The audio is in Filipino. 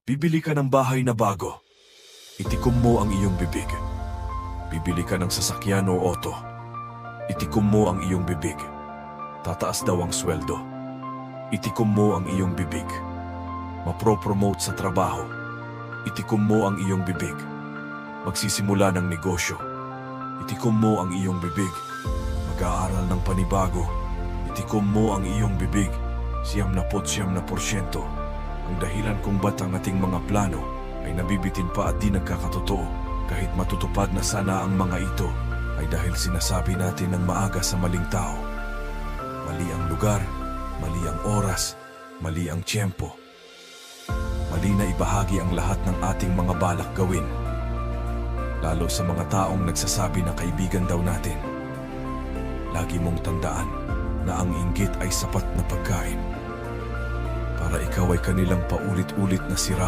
Bibili ka ng bahay na bago. Itikom mo ang iyong bibig. Bibili ka ng sasakyan o auto. Itikom mo ang iyong bibig. Tataas daw ang sweldo. Itikom mo ang iyong bibig. Mapro-promote sa trabaho. Itikom mo ang iyong bibig. Magsisimula ng negosyo. Itikom mo ang iyong bibig. Mag-aaral ng panibago. Itikom mo ang iyong bibig. 99%. Ang dahilan kung ba't ang ating mga plano ay nabibitin pa at di nagkakatotoo kahit matutupad na sana ang mga ito ay dahil sinasabi natin ng maaga sa maling tao. Mali ang lugar, mali ang oras, mali ang tiyempo. Mali na ibahagi ang lahat ng ating mga balak gawin. Lalo sa mga taong nagsasabi na kaibigan daw natin. Lagi mong tandaan na ang inggit ay sapat na pagkain para ikaw ay kanilang paulit-ulit na sira